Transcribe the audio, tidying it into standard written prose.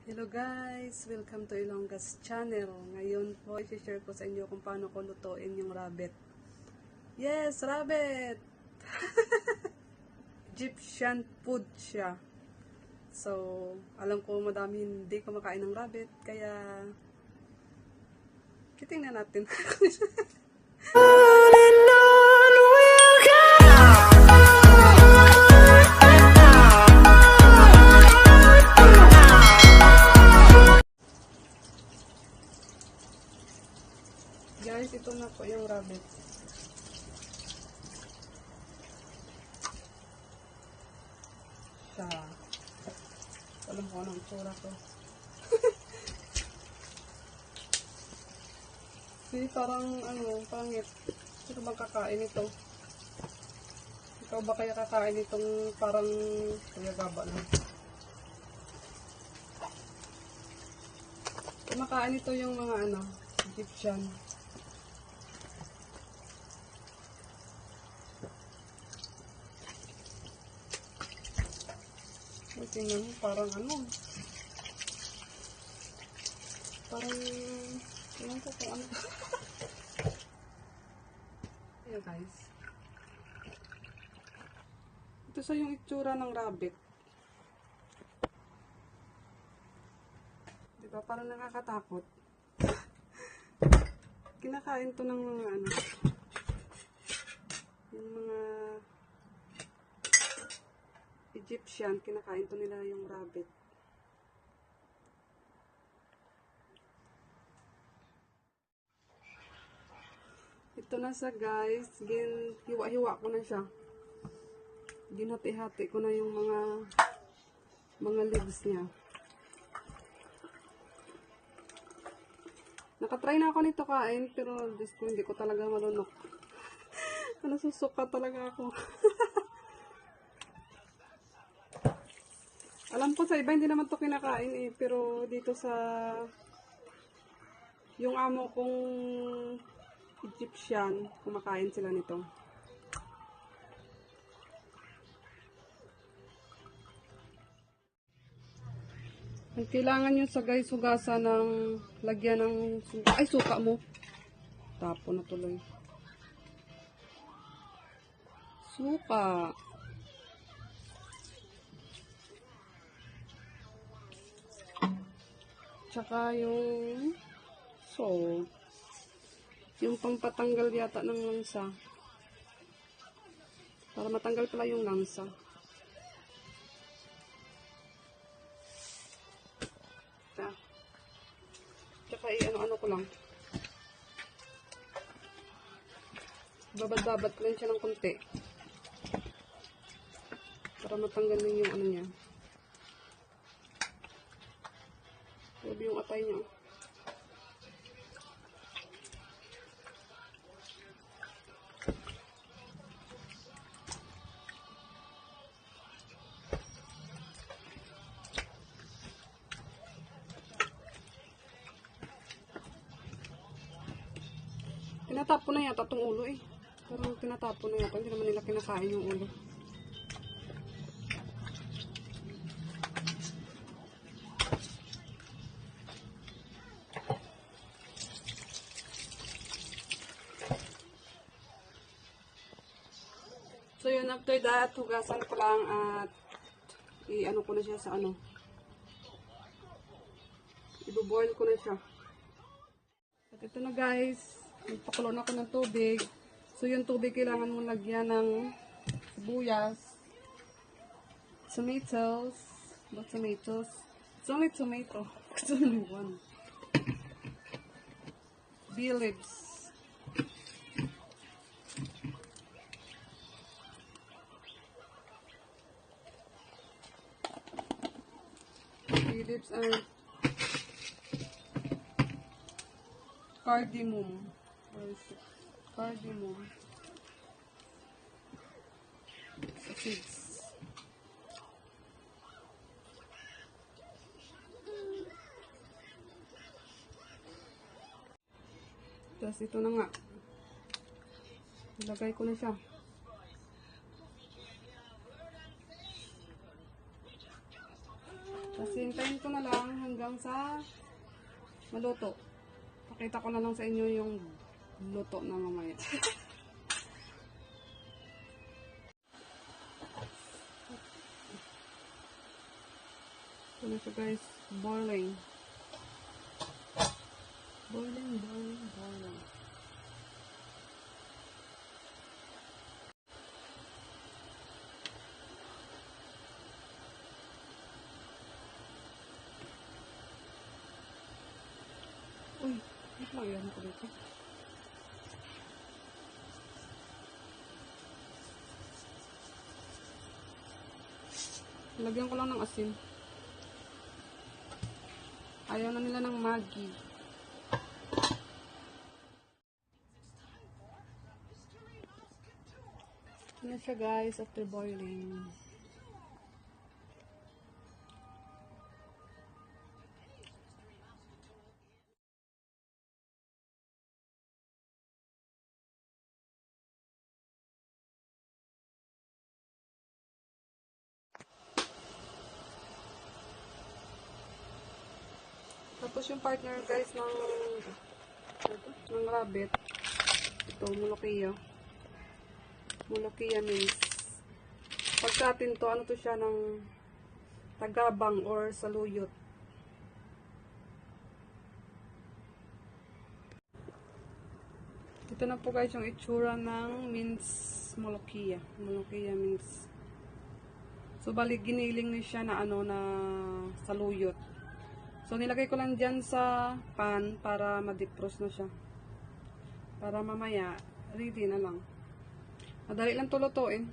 Hello guys! Welcome to Ilongga's channel. Ngayon po, i-share ko sa inyo kung paano ko lutuin yung rabbit. Yes! Rabbit! Egyptian food siya. So, alam ko madami hindi kumakain ng rabbit, kaya titingnan natin. Guys, ito na po yung rabbit. Siya. Alam ko anong itsura ko. Hindi, parang pangit. Sino bang kakain ito? Ikaw ba kaya kakain itong parang kayagaba lang? Kumakain ito yung mga Egyptian. Tingnan mo, parang parang, tingnan ko kung ano. Ayan guys. Ito sa yung itsura ng rabbit. Diba, parang nakakatakot. Kinakain to ng mga yung mga Egyptian, kinakain to nila yung rabbit. Ito na siya guys, hiwa-hiwa ko na siya. Ginhati-hati ko na yung mga legs niya. Nakatry na ako nito kain, pero hindi ko talaga malunok. Nasusuka talaga ako. Alam ko sa iba hindi naman to kinakain pero dito sa yung amo kong Egyptian, kumakain sila nito. Ang kailangan nyo sa guys, hugasan ng lagyan ng suka mo. Tapo na tuloy. Suka. Tsaka yung salt. Yung pampatanggal yata ng langsa. Para matanggal pala yung langsa. Tsaka ano ko lang. Babad-babad ko lang siya ng konti. Para matanggal din yung niya. Huwag yung atay niya. Tinatapon na yata itong ulo Pero tinatapon na yata. Hindi naman nila kinakain yung ulo. So yun, after that, hugasan ko lang at i-ano ko na siya sa i-boil ko na siya. At ito na guys, nagpakulo na ako ng tubig. So yung tubig kailangan mo lagyan ng sibuyas, tomatoes, not tomatoes, it's only tomato, it's only one. Bay leaves. Lips and cardamom. Where is it? Cardamom. Seeds. Tapos ito na nga. Ilagay ko na siya. Tapos hintayin ko na lang hanggang sa maluto. Pakita ko na lang sa inyo yung luto na mamaya. Ito na siya guys, boiling. Boiling, boiling, boiling. Uy, ano lang yan ko dito? Lagyan ko lang ng asin. Ayaw na nila ng Maggi. Ano siya guys after boiling. Tapos yung partner guys ng rabbit. Ito, Molokhia. Molokhia means pag sa atin to, ano to siya ng tagabang or saluyot. Ito na po guys yung itsura ng mince Molokhia. Molokhia means. So bali giniling niya siya na ano na saluyot. So nilagay ko lang dyan sa pan para ma-defrost na siya. Para mamaya ready na lang. Madali lang to lutuin.